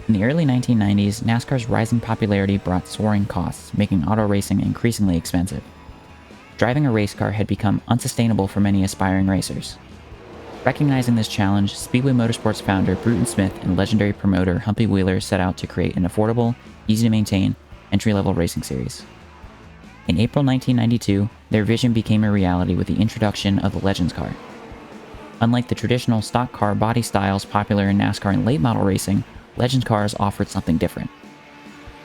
In the early 1990s, NASCAR's rising popularity brought soaring costs, making auto racing increasingly expensive. Driving a race car had become unsustainable for many aspiring racers. Recognizing this challenge, Speedway Motorsports founder Bruton Smith and legendary promoter Humpy Wheeler set out to create an affordable, easy-to-maintain, entry-level racing series. In April 1992, their vision became a reality with the introduction of the Legends car. Unlike the traditional stock car body styles popular in NASCAR and late model racing, Legends cars offered something different.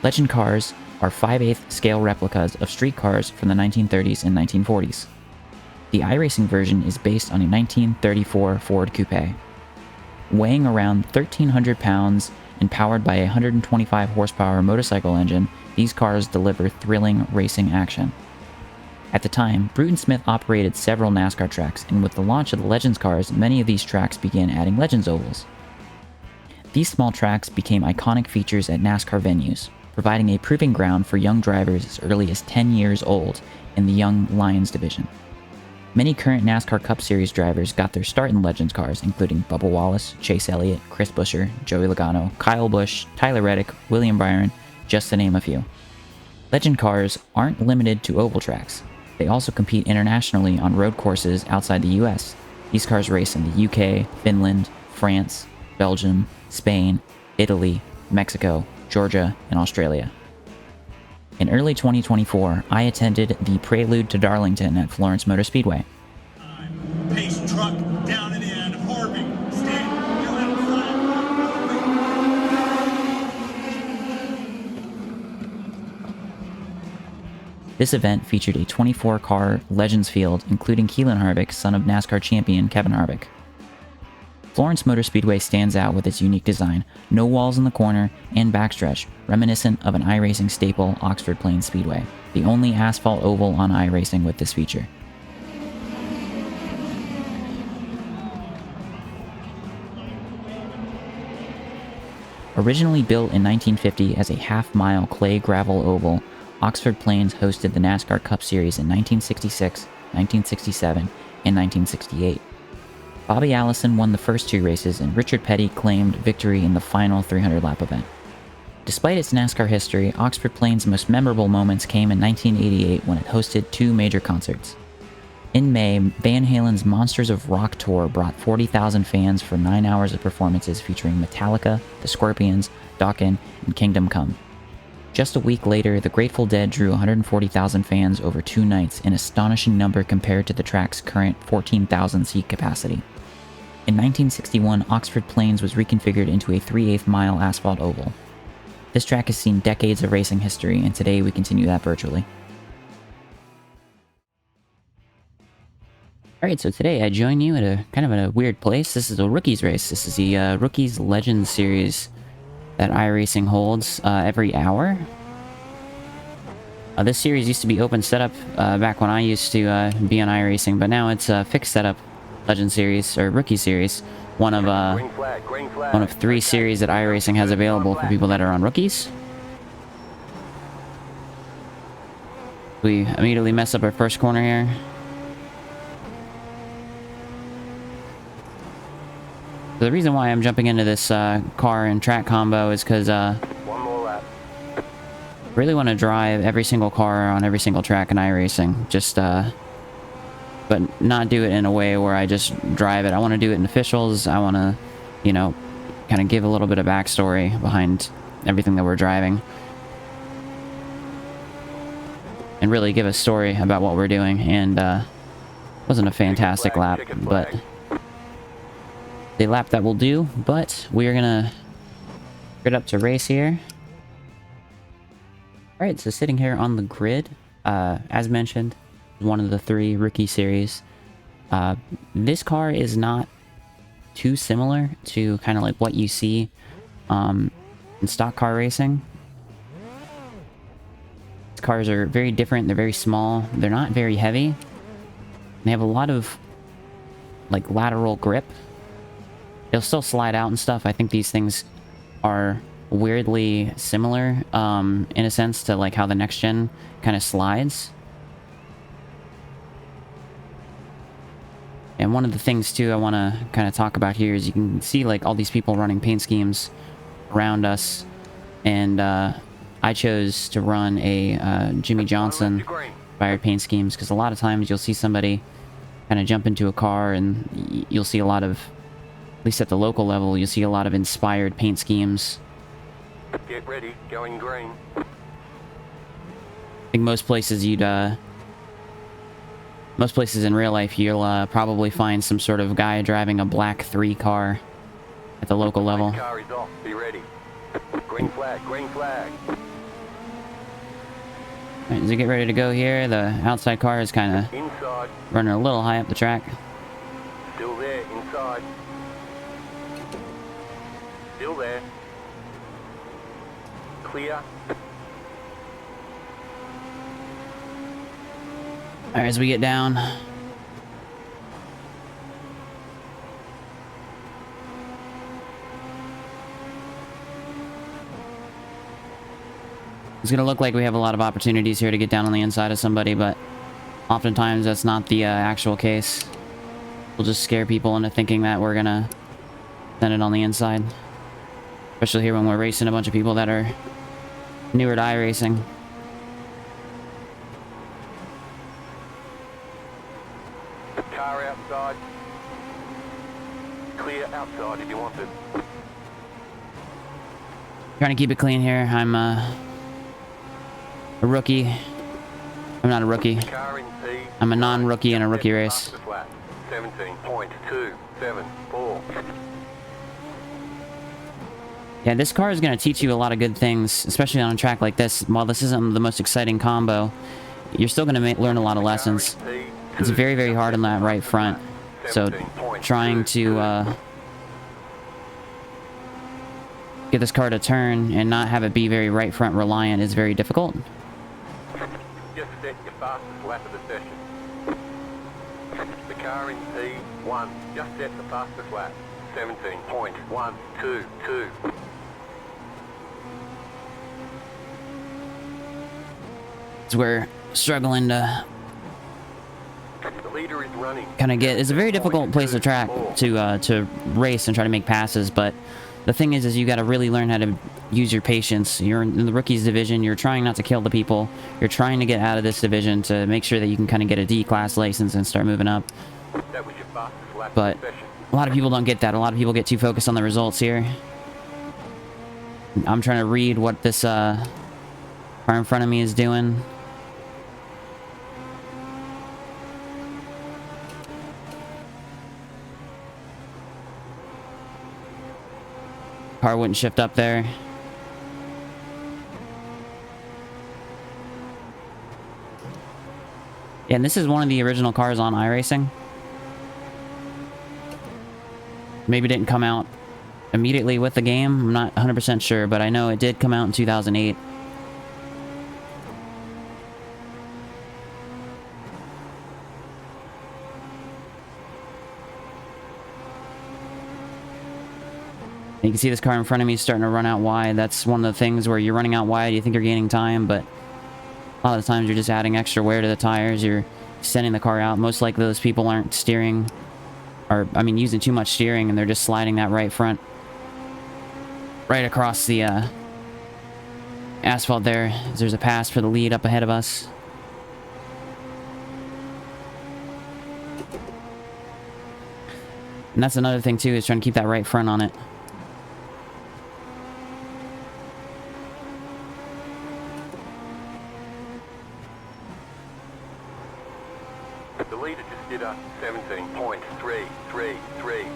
Legend cars are 5/8 scale replicas of street cars from the 1930s and 1940s. The iRacing version is based on a 1934 Ford Coupe. Weighing around 1,300 pounds and powered by a 125 horsepower motorcycle engine, these cars deliver thrilling racing action. At the time, Bruton Smith operated several NASCAR tracks, and with the launch of the Legends cars, many of these tracks began adding Legends ovals. These small tracks became iconic features at NASCAR venues, providing a proving ground for young drivers as early as 10 years old in the Young Lions division. Many current NASCAR Cup Series drivers got their start in Legends cars, including Bubba Wallace, Chase Elliott, Chris Buescher, Joey Logano, Kyle Busch, Tyler Reddick, William Byron, just to name a few. Legend cars aren't limited to oval tracks. They also compete internationally on road courses outside the US. These cars race in the UK, Finland, France, Belgium, Spain, Italy, Mexico, Georgia, and Australia. In early 2024, I attended the Prelude to Darlington at Florence Motor Speedway. Pace truck down in the end. Harvey, stand. This event featured a 24-car Legends field, including Keelan Harvick, son of NASCAR champion Kevin Harvick. Florence Motor Speedway stands out with its unique design, no walls in the corner and backstretch, reminiscent of an iRacing staple, Oxford Plains Speedway, the only asphalt oval on iRacing with this feature. Originally built in 1950 as a half-mile clay gravel oval, Oxford Plains hosted the NASCAR Cup Series in 1966, 1967, and 1968. Bobby Allison won the first two races, and Richard Petty claimed victory in the final 300-lap event. Despite its NASCAR history, Oxford Plains' most memorable moments came in 1988 when it hosted two major concerts. In May, Van Halen's Monsters of Rock tour brought 40,000 fans for 9 hours of performances featuring Metallica, The Scorpions, Dokken, and Kingdom Come. Just a week later, the Grateful Dead drew 140,000 fans over 2 nights, an astonishing number compared to the track's current 14,000 seat capacity. In 1961, Oxford Plains was reconfigured into a 3/8 mile asphalt oval. This track has seen decades of racing history, and today we continue that virtually. Alright, so today I join you at a kind of a weird place. This is a Rookies race. This is the Rookies Legends series that iRacing holds every hour. This series used to be open setup back when I used to be on iRacing, but now it's a fixed setup Legend series or Rookie series. One of 3 series that iRacing has available for people that are on Rookies. We immediately mess up our first corner here. The reason why I'm jumping into this car and track combo is because One more lap. really want to drive every single car on every single track in iRacing. Just, but not do it in a way where I just drive it. I want to do it in officials. I want to, you know, kind of give a little bit of backstory behind everything that we're driving. And really give a story about what we're doing. And, wasn't a fantastic lap, but the lap that will do. But we're gonna get up to race here. Alright, so sitting here on the grid, as mentioned, one of the 3 Rookie series. This car is not too similar to kind of like what you see in stock car racing. These cars are very different. They're very small. They're not very heavy. They have a lot of like lateral grip. They'll still slide out and stuff. I think these things are weirdly similar in a sense to like how the next gen kind of slides. And one of the things too I want to kind of talk about here is you can see like all these people running paint schemes around us, and I chose to run a Jimmy Johnson inspired paint schemes because a lot of times you'll see somebody kind of jump into a car and you'll see a lot of, at least at the local level, you'll see a lot of inspired paint schemes. Get ready, going green. I think most places most places in real life you'll probably find some sort of guy driving a black 3 car at the local level. Car is off, be ready. Green flag, green flag. Alright, as we get ready to go here, the outside car is kind of Inside, running a little high up the track. still there, inside. Still there. Clear. Alright, as we get down, it's gonna look like we have a lot of opportunities here to get down on the inside of somebody, but oftentimes that's not the actual case. We'll just scare people into thinking that we're gonna send it on the inside. Especially here when we're racing a bunch of people that are newer to iRacing. Car outside. Clear outside if you want it. Trying to keep it clean here. I'm a rookie. I'm not a rookie. Car in P. I'm a non-rookie in a rookie race. 17.274. Yeah, this car is going to teach you a lot of good things, especially on a track like this. While this isn't the most exciting combo, you're still going to learn a lot of lessons. It's very, very hard on that right front. So trying to get this car to turn and not have it be very right front reliant is very difficult. Just set your fastest lap of the session. The car in P1. Just set the fastest lap. 17.122. We're struggling to The leader is running. kind of get. It's a very difficult place to track to race and try to make passes, but the thing is you got to really learn how to use your patience. You're in the rookies division. You're trying not to kill the people. You're trying to get out of this division to make sure that you can kind of get a D-class license and start moving up. That was your fastest lap But of the session. a lot of people don't get that. A lot of people get too focused on the results here. I'm trying to read what this car in front of me is doing. Car wouldn't shift up there. Yeah, and this is one of the original cars on iRacing. Maybe it didn't come out immediately with the game. I'm not 100% sure, but I know it did come out in 2008. You can see this car in front of me starting to run out wide. That's one of the things where you're running out wide, you think you're gaining time, but a lot of the times you're just adding extra wear to the tires. You're sending the car out. Most likely those people aren't steering, or, I mean, using too much steering, and they're just sliding that right front right across the asphalt there. There's a pass for the lead up ahead of us. And that's another thing too, is trying to keep that right front on it. The leader just did a 17.333.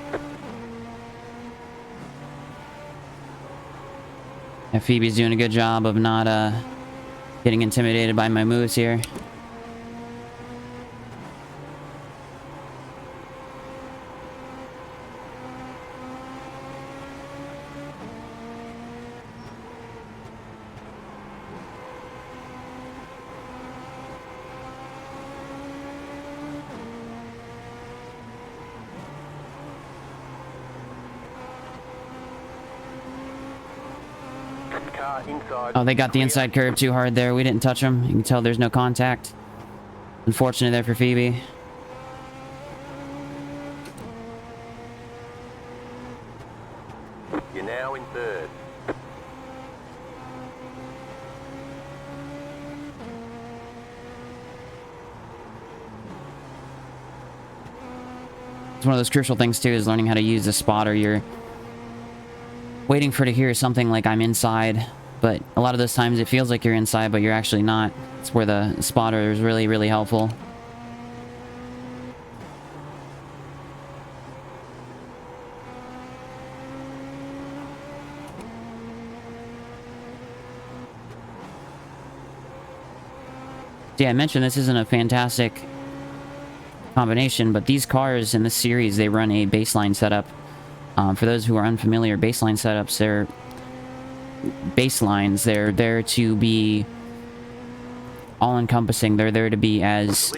Yeah, Phoebe's doing a good job of not getting intimidated by my moves here. Inside. Oh, they got the inside curve too hard there. We didn't touch them. You can tell there's no contact. Unfortunate there for Phoebe. You're now in third. It's one of those crucial things too, is learning how to use the spotter. You're waiting for to hear something like I'm inside, but a lot of those times it feels like you're inside, but you're actually not. It's where the spotter is really, really helpful. Yeah, I mentioned this isn't a fantastic combination, but these cars in this series, they run a baseline setup. For those who are unfamiliar, baseline setups, they're baselines. They're there to be all-encompassing. They're there to be as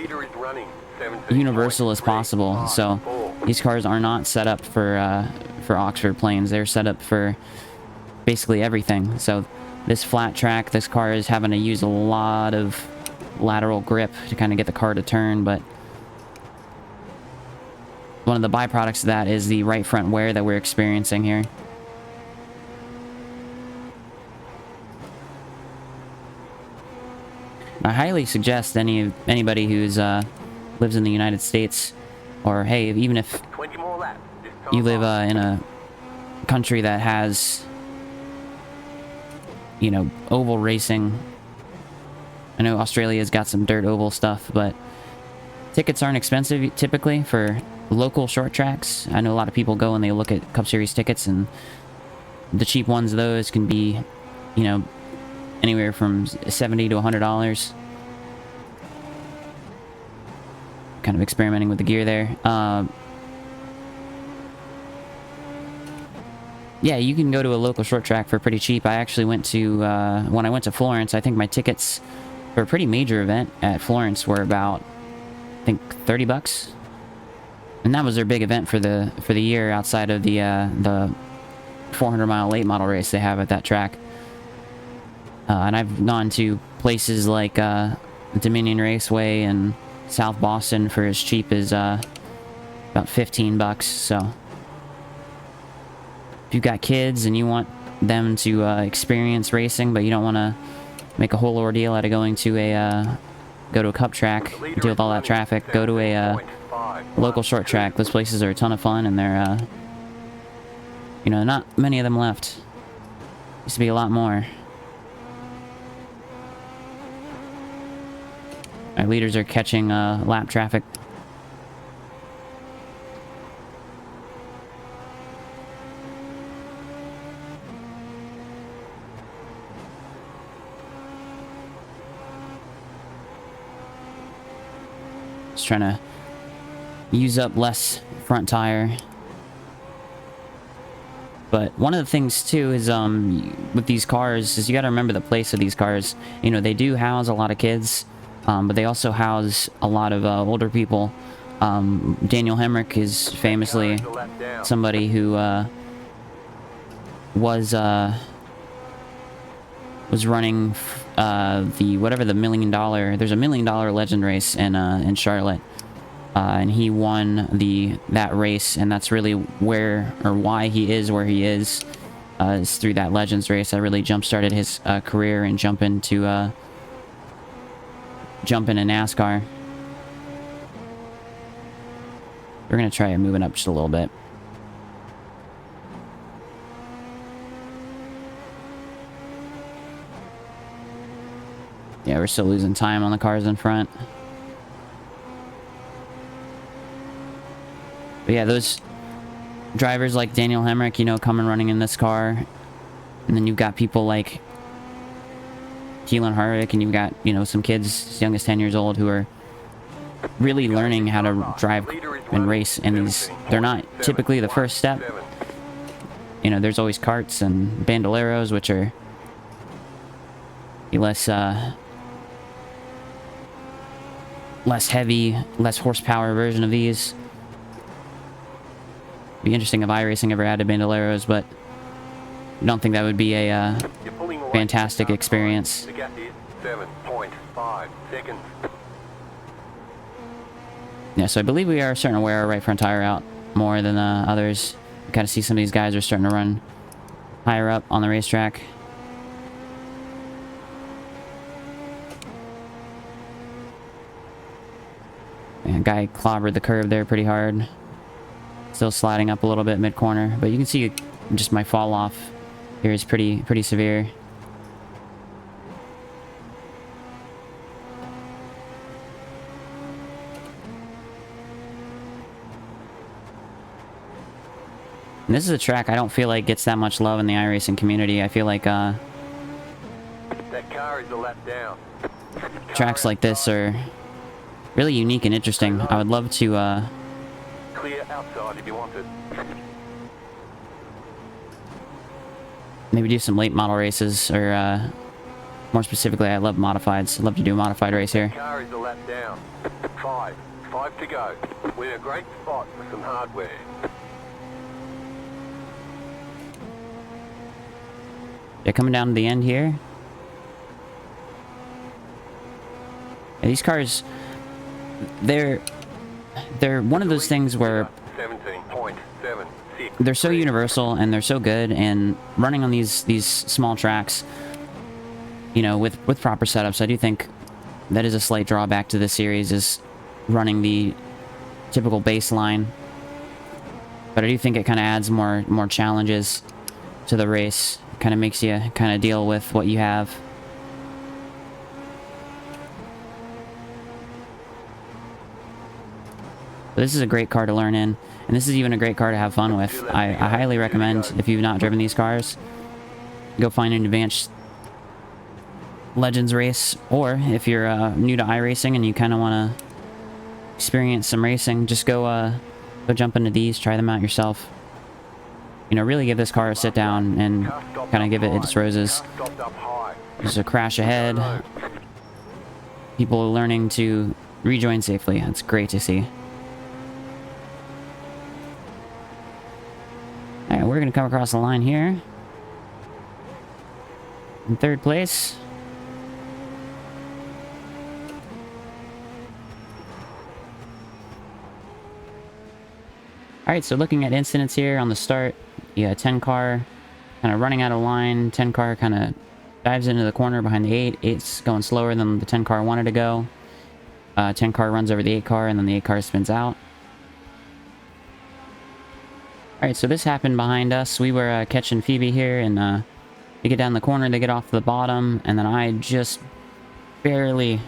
universal as possible. So these cars are not set up for Oxford plains. They're set up for basically everything. So this flat track, this car is having to use a lot of lateral grip to kind of get the car to turn, but one of the byproducts of that is the right front wear that we're experiencing here. I highly suggest anybody who's lives in the United States, or hey, even if you live in a country that has, you know, oval racing. I know Australia's got some dirt oval stuff, but tickets aren't expensive typically for local short tracks. I know a lot of people go and they look at Cup Series tickets, and the cheap ones of those can be, you know, anywhere from $70 to $100. Kind of experimenting with the gear there. Yeah, you can go to a local short track for pretty cheap. I actually went to, when I went to Florence, I think my tickets for a pretty major event at Florence were about, I think, $30. And that was their big event for the year, outside of the 400-mile late model race they have at that track. And I've gone to places like Dominion Raceway and South Boston for as cheap as about $15. So if you've got kids and you want them to experience racing, but you don't want to make a whole ordeal out of going to a cup track, deal with all that traffic, go to a local short track. Those places are a ton of fun, and they're you know, not many of them left. Used to be a lot more. Our leaders are catching lap traffic. Just trying to use up less front tire. But one of the things too is with these cars is you got to remember the place of these cars. You know, they do house a lot of kids, but they also house a lot of older people. Daniel Hemrick is famously somebody who was running the whatever the $1 million. There's a $1 million legend race in Charlotte, and he won that race, and that's really where or why he is where he is through that Legends race. That really jump-started his career and jump into NASCAR. We're gonna try moving up just a little bit. Yeah, we're still losing time on the cars in front. But yeah, those drivers like Daniel Hemrick, you know, come and running in this car. And then you've got people like Keelan Harvick, and you've got, you know, some kids as young as 10 years old who are really learning how to drive and race. And they're not typically the first step. You know, there's always karts and bandoleros, which are less heavy, less horsepower version of these. Be interesting if iRacing ever added bandoleros, but I don't think that would be a fantastic experience. 7.5 seconds. Yeah, so I believe we are starting to wear our right front tire out more than others. You kind of see some of these guys are starting to run higher up on the racetrack. And guy clobbered the curve there pretty hard. Still sliding up a little bit mid-corner, but you can see just my fall off here is pretty severe. And this is a track I don't feel like gets that much love in the iRacing community. I feel like That car is a lap down. tracks like this are really unique and interesting. I would love to Clear outside if you want it. maybe do some late model races, or more specifically, I love modifieds. I'd love to do a modified race here. Car is a lap down. 5 to go. We're in a great spot with some hardware. Yeah, coming down to the end here. And these cars, they're one of those things where 17.76. they're so universal and they're so good, and running on these small tracks, you know, with proper setups, I do think that is a slight drawback to this series, is running the typical baseline. But I do think it kind of adds more challenges to the race. Kind of makes you kind of deal with what you have. But this is a great car to learn in, and this is even a great car to have fun with. I highly recommend, if you've not driven these cars, go find an advanced Legends race, or if you're new to iRacing and you kind of want to experience some racing, just go jump into these, try them out yourself. You know, really give this car a sit down and kind of give it its roses. There's a crash ahead. People are learning to rejoin safely. That's great to see. Alright, we're going to come across the line here. In third place. Alright, so looking at incidents here on the start. Yeah, 10 car kind of running out of line. 10 car kind of dives into the corner behind the 8. 8's going slower than the 10 car wanted to go. 10 car runs over the 8 car, and then the 8 car spins out. Alright, so this happened behind us. We were catching Phoebe here, and they get down the corner, they get off the bottom, and then I just barely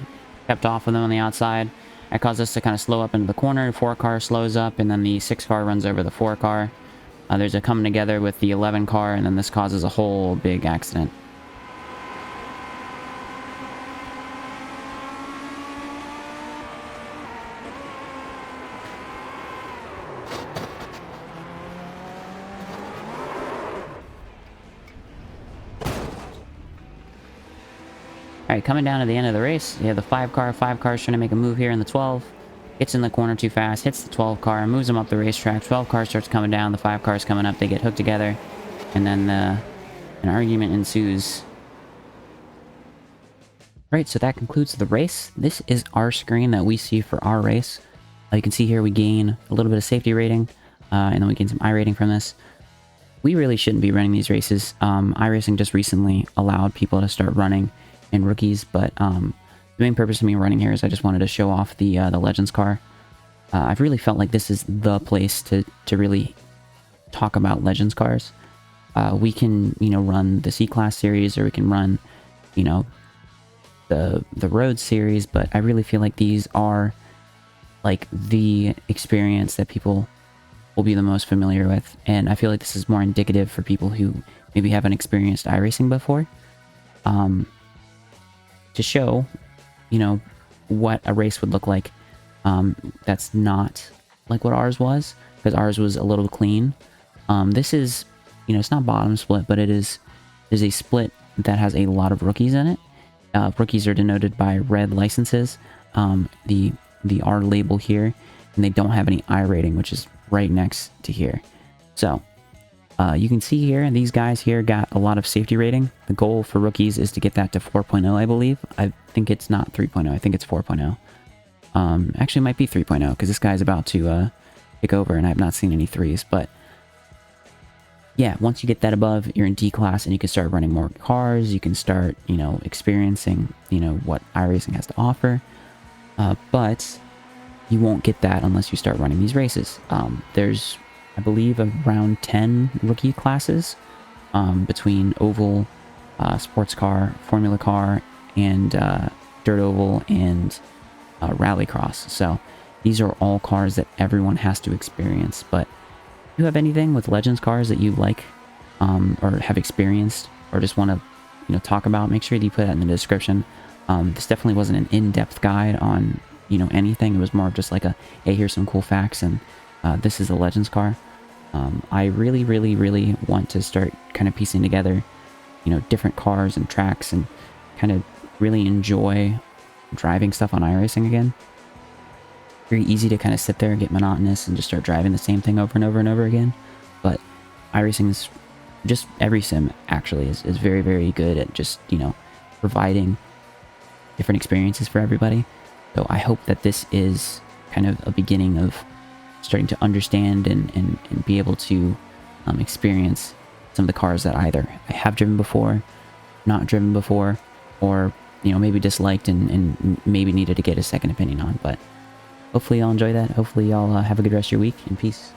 kept off of them on the outside. That caused us to kind of slow up into the corner. 4 car slows up, and then the 6 car runs over the 4 car. There's a coming together with the 11 car, and then this causes a whole big accident. Alright, coming down to the end of the race, you have the 5 car. 5 car's trying to make a move here in the 12. Gets in the corner too fast, hits the 12 car, moves them up the racetrack. 12 car starts coming down, the 5 car's coming up, they get hooked together, and then an argument ensues. Right, so that concludes the race. This is our screen that we see for our race. You can see here we gain a little bit of safety rating, and then we gain some iRating from this. We really shouldn't be running these races. iRacing just recently allowed people to start running in rookies, but the main purpose of me running here is I just wanted to show off the Legends car. I've really felt like this is the place to really talk about Legends cars. We can, you know, run the C-Class series, or we can run, you know, the Road series, but I really feel like these are like the experience that people will be the most familiar with, and I feel like this is more indicative for people who maybe haven't experienced iRacing before, to show, you know, what a race would look like. That's not like what ours was, because ours was a little clean. This is, you know, it's not bottom split, but there's a split that has a lot of rookies in it. Rookies are denoted by red licenses, the R label here, and they don't have any I rating, which is right next to here. So you can see here, these guys here got a lot of safety rating. The goal for rookies is to get that to 4.0, I believe. I think it's not 3.0, I think it's 4.0. Actually, it might be 3.0, because this guy's about to take over, and I have not seen any 3s, but yeah, once you get that above, you're in D class, and you can start running more cars. You can start, you know, experiencing, you know, what iRacing has to offer. But you won't get that unless you start running these races. There's I believe, around 10 rookie classes between oval, sports car, formula car, and dirt oval and rallycross. So these are all cars that everyone has to experience. But if you have anything with Legends cars that you like or have experienced or just want to talk about, make sure that you put that in the description. This definitely wasn't an in-depth guide on anything. It was more of just like a, hey, here's some cool facts, and this is a Legends car. I really, really, really want to start kind of piecing together different cars and tracks, and kind of really enjoy driving stuff on iRacing again. Very easy to kind of sit there and get monotonous and just start driving the same thing over and over and over again. But iRacing is just, every sim actually is very, very good at just providing different experiences for everybody. So I hope that this is kind of a beginning of starting to understand and be able to experience some of the cars that either I have driven before, not driven before, or maybe disliked and maybe needed to get a second opinion on. But hopefully y'all enjoy that. Hopefully y'all have a good rest of your week, and peace.